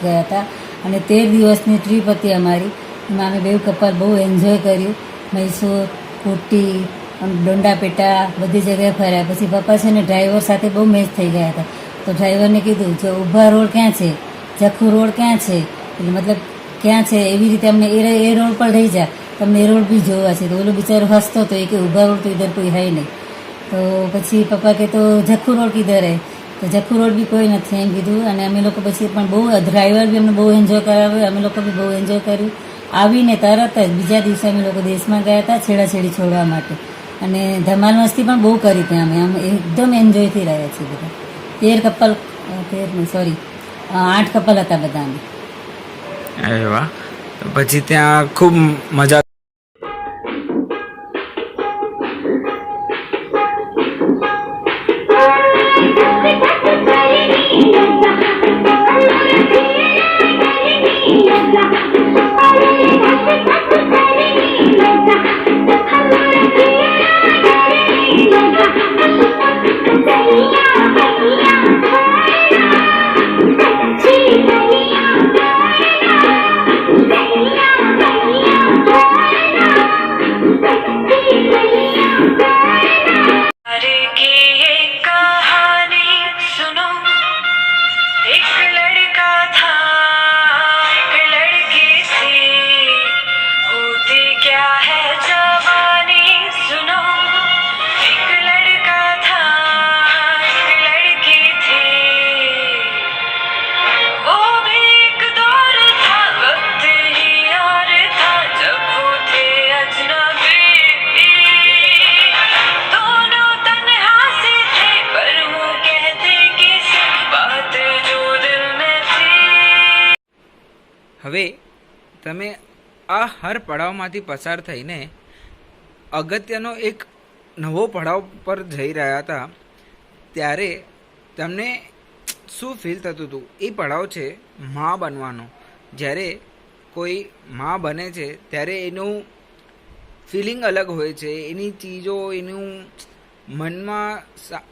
ગયા હતા. અને 13 દિવસની ટ્રીપ હતી અમારી. એમાં અમે 2 કપલ બહુ એન્જોય કર્યું. મૈસૂર, ઉટી, ડોંડાપેટા બધી જગ્યાએ ફર્યા. પછી પપ્પા છે ને ડ્રાઈવર સાથે બહુ મેચ થઈ ગયા હતા. તો ડ્રાઈવરને કીધું કે ઊભા રોડ ક્યાં છે, જખુ રોડ ક્યાં છે, એટલે મતલબ ક્યાં છે એવી રીતે અમને એ રોડ પર લઈ જા, તમને એ રોડ બી જોવા છે. તો ઓલો બિચારો હસતો હતો એ કે ઊભા રોડ તો ઇધર કોઈ હૈ નહીં. તો પછી પપ્પા કે તો જખુ રોડ કિધર હે, તો જખુ રોડ બી કોઈ નથી એમ કીધું. અને અમે લોકો પછી પણ બહુ ડ્રાઈવર બી અમને બહુ એન્જોય કરાવ્યો, અમે લોકો બી બહુ એન્જોય કર્યું. આવીને તરત જ બીજા દિવસે અમે લોકો દેશમાં ગયા હતા છેડાછેડી છોડવા માટે. અને ધમાલ મસ્તી પણ બહુ કરી ત્યાં અમે એકદમ એન્જોયથી રહ્યા છીએ બધા. 8 કપલ હતા બધા અમે.
અરે વાહ! પછી ત્યાં ખૂબ મજા.
Yeah.
હવે તમે આ હર પડાવમાંથી પસાર થઈને અગત્યનો એક નવો પડાવ પર જઈ રહ્યા હતા, ત્યારે તમને શું ફીલ થતું હતું? એ પડાવ છે મા બનવાનો. જ્યારે કોઈ મા બને છે ત્યારે એનું ફિલિંગ અલગ હોય છે, એની ચીજો, એનું મનમાં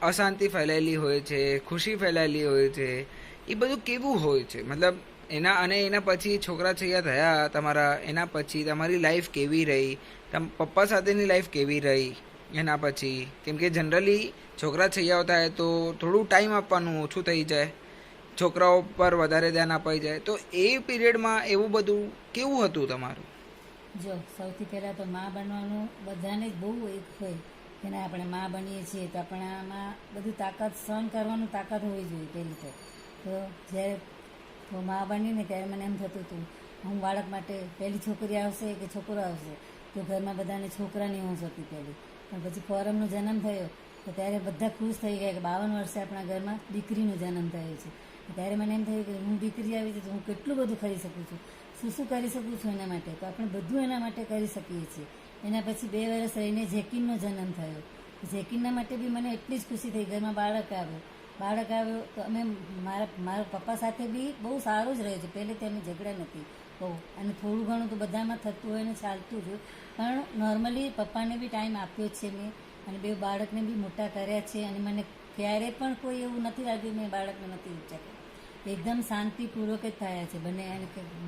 અશાંતિ ફેલાયેલી હોય છે, ખુશી ફેલાયેલી હોય છે, એ બધું કેવું હોય છે? મતલબ એના પછી છોકરા છૈયા થયા તમારા, એના પછી તમારી લાઈફ કેવી રહી, પપ્પા સાથેની લાઈફ કેવી રહી એના પછી? કેમ કે જનરલી છોકરા છૈયાઓ થાય તો થોડું ટાઈમ આપવાનું ઓછું થઈ જાય, છોકરાઓ પર વધારે ધ્યાન અપાઈ જાય. તો એ પીરિયડમાં એવું બધું કેવું હતું તમારું?
જો સૌથી પહેલાં તો મા બનવાનું બધાને જ બહુ એક હોય કે ના આપણે મા બનીએ છીએ તો આપણામાં બધું તાકાત સહન કરવાનું તાકાત હોવી જોઈએ પહેલી તો જ્યારે હું મા બનીને ત્યારે મને એમ થતું હતું હું બાળક માટે પહેલી છોકરી આવશે કે છોકરો આવશે, તો ઘરમાં બધાને છોકરાની હોશ હતી પહેલી. પણ પછી ફોરમનો જન્મ થયો તો ત્યારે બધા ખુશ થઈ ગયા કે 52 વર્ષે આપણા ઘરમાં દીકરીનો જન્મ થયો છે. ત્યારે મને એમ થયું કે હું દીકરી આવી છે તો હું કેટલું બધું કરી શકું છું, શું કરી શકું છું એના માટે, તો આપણે બધું એના માટે કરી શકીએ છીએ. એના પછી 2 વર્ષ રહીને જેકિનનો જન્મ થયો. જેકિનના માટે બી મને એટલી જ ખુશી થઈ. ઘરમાં બાળક આવ્યો તો અમે મારા પપ્પા સાથે બી બહુ સારું જ રહ્યું છે. પહેલેથી અમે ઝઘડા નથી બહુ, અને થોડું ઘણું તો બધામાં થતું હોય ને ચાલતું જ હોય, પણ નોર્મલી પપ્પાને બી ટાઈમ આપ્યો જ છે મેં, અને 2 બાળકને બી મોટા કર્યા છે. અને મને ક્યારે પણ કોઈ એવું નથી લાગ્યું મેં બાળકને નથી ઊંચા કર્યા. એકદમ શાંતિપૂર્વક જ થયા છે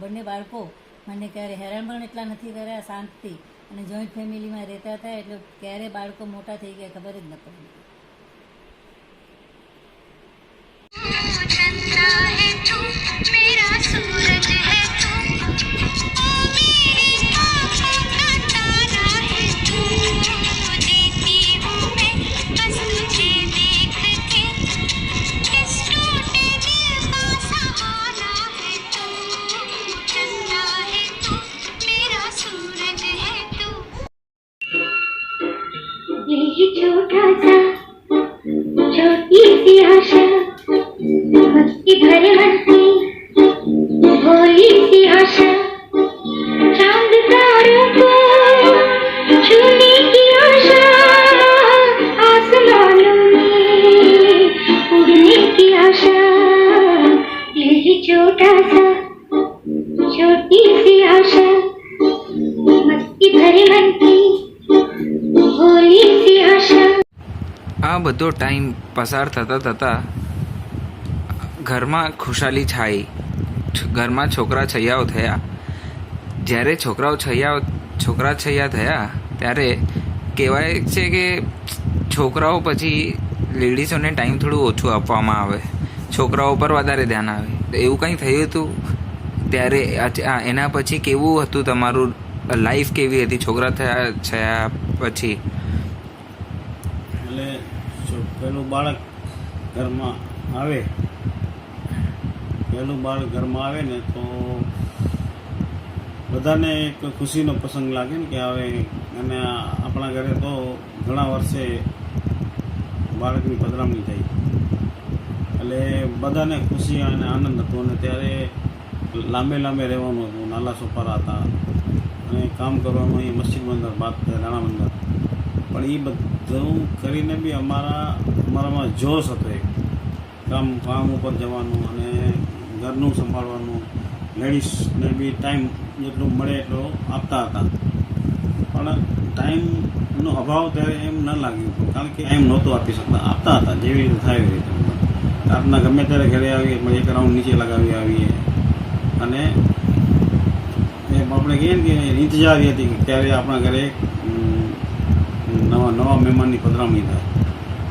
બંને બાળકો. મને ક્યારે હેરાન પણ એટલા નથી કર્યા, શાંતિ. અને જોઈન્ટ ફેમિલીમાં રહેતા હતા એટલે ક્યારે બાળકો મોટા થઈ ગયા ખબર જ ન પડી.
चंदा है तू मेरा सूरज है तू ओ मेरी आँखों का तारा है तू जीती हूँ मैं बस तुझे देख के इस टूटे दिल का सहारा है तू चंदा है तू मेरा सूरज है तू ये छोटा सा छोटी सी आशा मस्ती भरे मन की भोली सी आशा चांद तारों को छूने की आशा आसमानों में उड़ने की आशा यही छोटा सा छोटी सी आशा मस्ती भरे मन की भोली सी आशा.
આ બધો ટાઈમ પસાર થતાં ઘરમાં ખુશાલી છાઈ, ઘરમાં છોકરા છૈયાઓ થયા. જ્યારે છોકરા છૈયા થયા ત્યારે કહેવાય છે કે છોકરાઓ પછી લેડીઝોને ટાઈમ થોડું ઓછું આપવામાં આવે, છોકરાઓ પર વધારે ધ્યાન આવે. તો એવું કંઈ થયું હતું ત્યારે? એના પછી કેવું હતું તમારું લાઈફ? કેવી હતી છોકરા થયા પછી?
એટલે પહેલું બાળક ઘરમાં આવે ને તો બધાને એક ખુશીનો પ્રસંગ લાગે ને કે હવે. અને આપણા ઘરે તો ઘણા વર્ષે બાળકની પધરામણી થઈ એટલે બધાને ખુશી અને આનંદ હતો. અને ત્યારે લાંબે રહેવાનું હતું, નાલા સોપારા હતા અને કામ કરવાનું અહીં મસ્જિદ બંદર, રાણા બંદર. પણ એ બધું કરીને બી અમારામાં જોશ હતો. એક કામ ઉપર જવાનું અને ઘરનું સંભાળવાનું, લેડીઝને બી ટાઈમ જેટલું મળે એટલો આપતા હતા. પણ ટાઈમનો અભાવ ત્યારે એમ ન લાગ્યું, કારણ કે ટાઈમ નહોતો આપી શકતા, આપતા હતા જેવી રીતે થાય એવી રીતે. રાતના ગમે ત્યારે ઘરે આવીએ, એક રાઉન્ડ નીચે લગાવી આવીએ. અને એમ આપણે કહીએ ને કે ઇંતજારી હતી કે ત્યારે આપણા ઘરે નવા મહેમાનની પધરામણી થાય.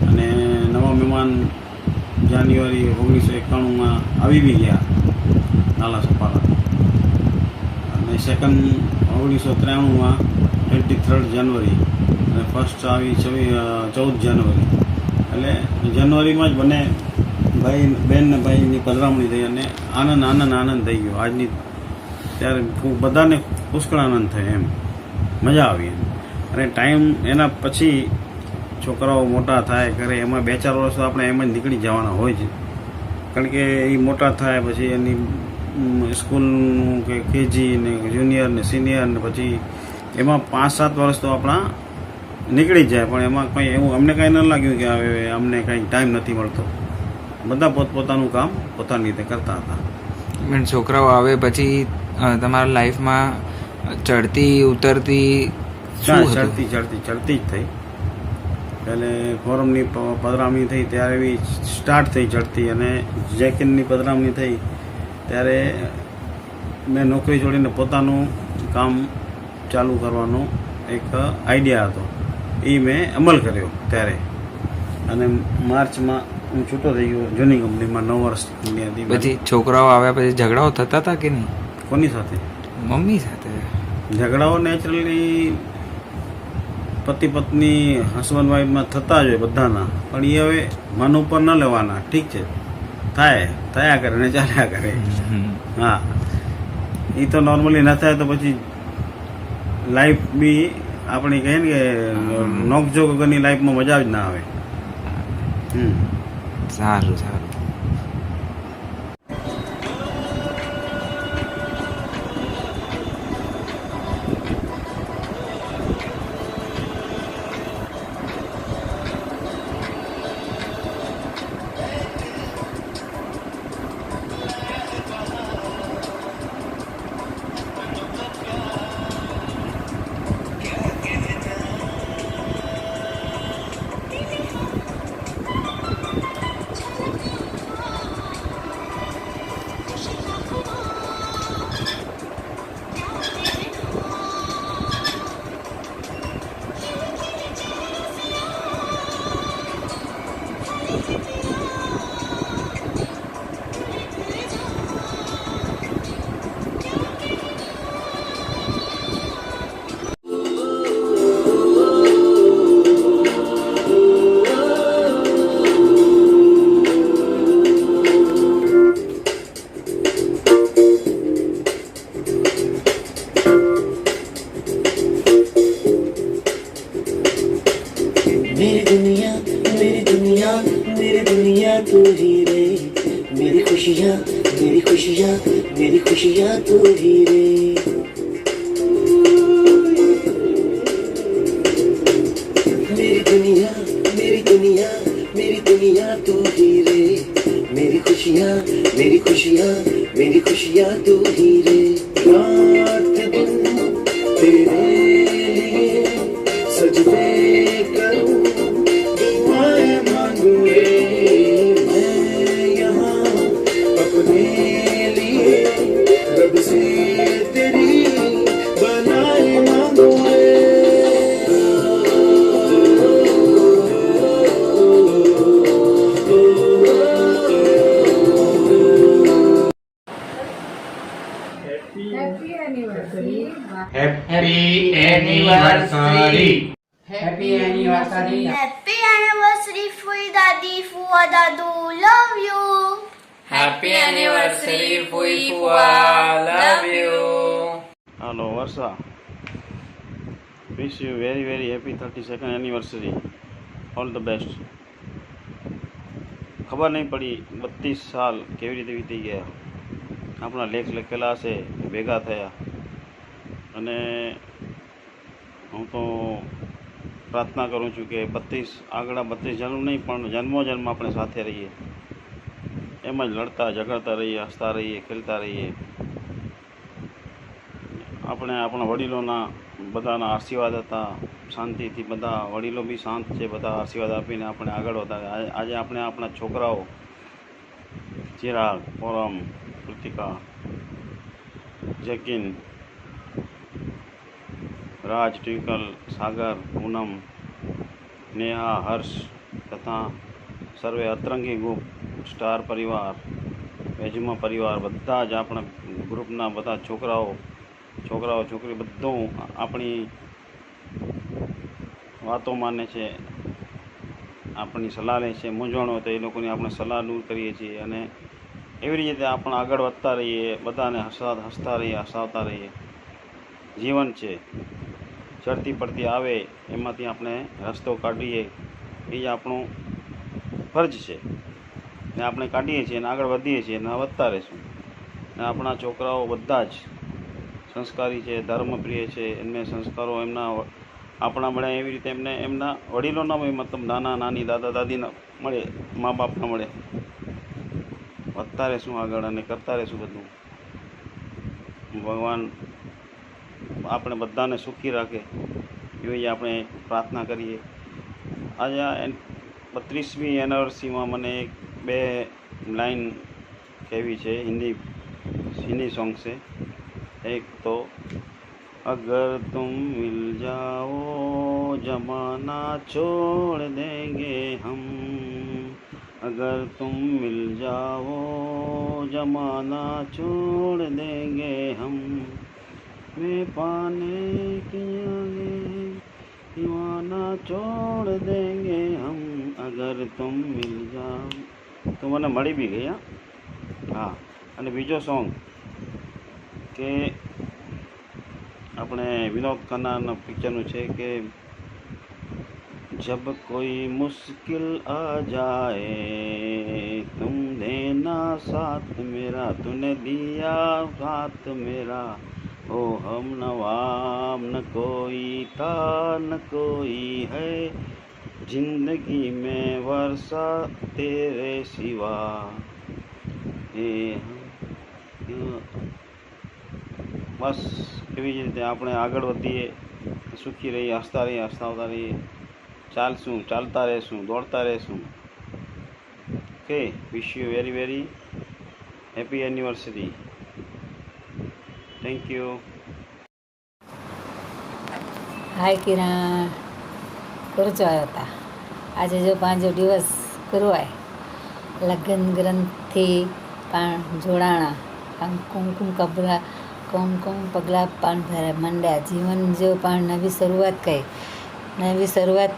અને નવા મહેમાન જાન્યુઆરી 1991માં આવી બી ગયા નાલા સપારા. અને સેકન્ડ 1993માં 23 જાન્યુઆરી અને ફર્સ્ટ આવી 14 જાન્યુઆરી. એટલે જાન્યુઆરીમાં જ બંને બેન ને ભાઈની પધરામણી થઈ અને આનંદ થઈ ગયો આજની. ત્યારે બધાને પુષ્કળ આનંદ થયો, એમ મજા આવી. અને ટાઈમ એના પછી છોકરાઓ મોટા થાય કરે એમાં 2-4 વર્ષ તો આપણે એમ જ નીકળી જવાના હોય છે. કારણ કે એ મોટા થાય પછી એની સ્કૂલનું કે કેજી ને જુનિયર ને સિનિયર ને પછી એમાં 5-7 વર્ષ તો આપણા નીકળી જ જાય, પણ એમાં કંઈ એવું અમને કાંઈ ન લાગ્યું કે હવે અમને કંઈ ટાઈમ નથી મળતો. બધા પોતપોતાનું કામ પોતાની રીતે કરતા હતા.
પણ છોકરાઓ આવે પછી તમારા લાઈફમાં ચડતી ઉતરતી શું હતું?
ચડતી જ થઈ. પહેલે ફોરમની પધરામણી થઈ ત્યારે બી સ્ટાર્ટ થઈ ચડતી, અને જેકિનની પધરામણી થઈ ત્યારે મેં નોકરી છોડીને પોતાનું કામ ચાલુ કરવાનો એક આઈડિયા હતો, એ મેં અમલ કર્યો ત્યારે. અને માર્ચમાં હું છૂટો થઈ ગયો જૂની કંપનીમાં 9 વર્ષની હતી.
પછી છોકરાઓ આવ્યા પછી ઝઘડાઓ થતા હતા કે નહીં?
કોની સાથે?
મમ્મી સાથે.
ઝઘડાઓ નેચરલી પતિ પત્ની હસબન્ડ વાઈફમાં થતા જ હોય બધાના, પણ એ હવે મન ઉપર ન લેવાના. ઠીક છે, થયા કરે ને ચાલ્યા કરે. હા, એ તો નોર્મલી ન થાય તો પછી લાઈફ બી આપણી કહીએ ને કે નોકઝોક વગરની લાઈફમાં મજા જ ના આવે.
સારું.
तू ही रे, मेरी खुशियाँ तू ही रे. मेरी दुनिया तू ही रे, मेरी खुशियाँ तू ही रे. रात दिन तेरे लिए सजदे करूं, दुआएं मांगूं रे मैं यहाँ अपने लिए, रब से तेरी बनाए मांगूं रे.
Happy anniversary, Fui Dadi, Fua Dadu, love you.
Happy anniversary, Fui Fua, love you.
Hello, Varsha. Wish you very, very happy 32nd anniversary. All the best. ખબર નહીં પડી 32 સાલ કેવી રીતે વીતી ગયા. આપણા લેખ લખેલા હશે, ભેગા થયા, અને હું તો પ્રાર્થના કરું છું કે 32 જન્મ નહીં પણ જન્મો જન્મ આપણે સાથે રહીએ, એમ જ લડતા ઝઘડતા રહીએ, હસતા રહીએ, ખેલતા રહીએ. આપણે આપણા વડીલોના બધાના આશીર્વાદ હતા, શાંતિથી બધા વડીલો બી શાંત છે, બધા આશીર્વાદ આપીને આપણે આગળ વધ્યા. આજે આપણે આપણા છોકરાઓ ચિરાગ, ફોરમ, કૃતિકા, જેકિન, રાજ, ટ્વિંકલ, સાગર, પૂનમ, નેહા, હર્ષ તથા સર્વે અતરંગી ગ્રુપ, સ્ટાર પરિવાર, વેજમા પરિવાર, બધા જ આપણા ગ્રુપના બધા છોકરાઓ છોકરી બધું આપણી વાતો માને છે, આપણી સલાહ લે છે. મૂંઝવણો તો એ લોકોની આપણે સલાહ દૂર કરીએ છીએ, અને એવી રીતે આપણે આગળ વધતા રહીએ, બધાને હસતા રહીએ, હસાવતા રહીએ. જીવન છે, ચડતી પડતી આવે એમાંથી આપણે રસ્તો કાઢીએ, એ જ આપણું ફરજ છે, ને આપણે કાઢીએ છીએ અને આગળ વધીએ છીએ અને વધતા રહીશું. ને આપણા છોકરાઓ બધા જ સંસ્કારી છે, ધર્મપ્રિય છે. એમને સંસ્કારો એમના આપણા મળે એવી રીતે એમને એમના વડીલોના મળે, મતલબ નાના નાની દાદા દાદીના મળે, મા બાપના મળે. વધતા રહેશું આગળ અને કરતા રહેશું બધું. ભગવાન આપણે બધાને સુખી રાખે એવી આપણે પ્રાર્થના કરીએ. આજે આ 32મી એનિવર્સરીમાં મને એક બે લાઈન કહેવી છે. હિન્દી સોંગ છે. એક તો અગર તુમ મિલ જાઓ જમાના છોડ દેંગે હમ, अगर तुम मिल जाओ जमाना छोड़ देंगे हम, मैं पाने के आगे दीवाना छोड़ देंगे हम, अगर तुम मिल जाओ. તો મને મળી બી ગઈ. હા. અને બીજો સોંગ કે આપણે વિનોદ ખન્નાના પિક્ચરનું છે કે जब कोई मुश्किल आ जाए तुम देना साथ मेरा, तूने दिया साथ मेरा, ओ हम नवाब न कोई था न कोई है, जिंदगी में वर्षा तेरे सिवा. એ બસ એવી જ રીતે આપણે આગળ વધીએ, સુખી રહીએ, હસતા રહીએ, હસતા રહીએ, ચાલશું, ચાલતા રહેશું, દોડતા રહેશું. Okay, wish you very very happy anniversary. Thank you.
Hi Kiran, કરજો આવ્યો હતા આજે જો 5 દિવસ કરવાય લગ્ન ગ્રંથથી પણ જોડાણા, આમ કુમકુમ પગલા પણ મંડ્યા, જીવન જો પણ નવી શરૂઆત કહી, નવી શરૂઆત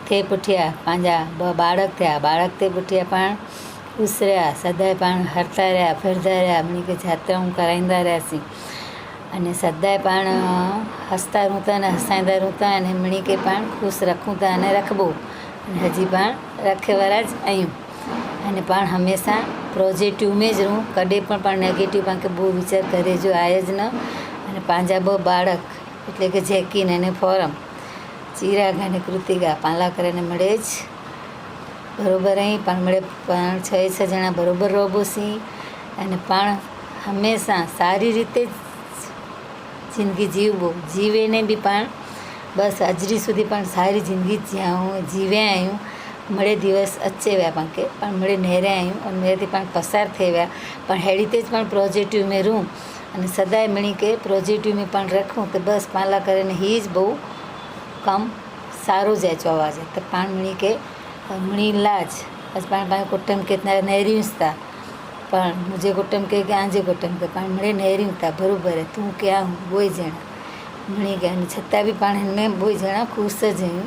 થે પુઠ્યા પાંજા બાળક થયા, બાળક તે પુઠ્યા પણ ખુશ રહ્યા, સદાય પણ હરતા રહ્યા, ફેરતા રહ્યા, મણી કે જાત્રા હું કરાઈંदा રહ્યાસી, અને સદાય પણ હસતા રૂતા અને હસાઈંदा રૂતા, અને મણી કે પણ ખુશ રખું તા અને રખબો, અને હજી પણ રખેવાળા જ આયું, અને પણ હંમેશા પોઝિટિવ में જ રહું, કડે પણ નેગેટિવ પણ કે બહુ વિચાર કરે જો આય જ ન. અને પાંજા બાળક એટલે કે જેકીન અને ફોરમ ચિરાગ અને કૃતિકા પાલા કરીને મળે જ બરાબર અહીં પણ મળે, પણ 6 જણા બરાબર રોબોસી, અને પણ હંમેશા સારી રીતે જ જિંદગી જીવવું, જીવેને બી પણ બસ હજરી સુધી પણ સારી જિંદગી જ્યાં જીવ્યા આવ્યું, મળે દિવસ અચેવ્યા પણ મળે નહેરે આવ્યું, અને મેરેથી પણ પસાર થયા, પણ હેડીતે જ પણ પોઝિટિવ મેં રહું, અને સદાય મણી કે પોઝિટિવ મેં પણ રખું કે બસ પાલા કરીને હી જ બહુ કામ સારું જાય ચોવા જાય. તો પણ મણી કે મણી લાજ आज पाण कुटुंब के नहरियूं था, पण मुझे कुटुंब के आंजे कुटुंब के पण मणे नहरियूं था बराबर है, तू क्या हूँ बोई जना मणी गया छत्ता भी पाण में बोई जना खुश ज हूँ.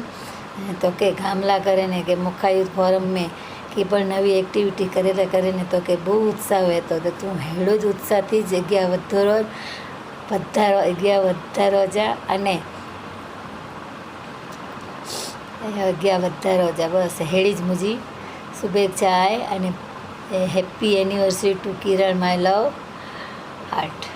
तो के गामला करे ने के मुखा युद्ध फोरम में कि पर नवी एक्टिविटी करे ने तो के बहु उत्साह हुए तो तू हेड़ो ज उत्साह थी जग्या वधो रोज अग्या वधा रोजा अने अग्या वधा रोजा बस हेड़ी ज मुझी शुभेच्छा है. अने happy anniversary to Kiran my love heart.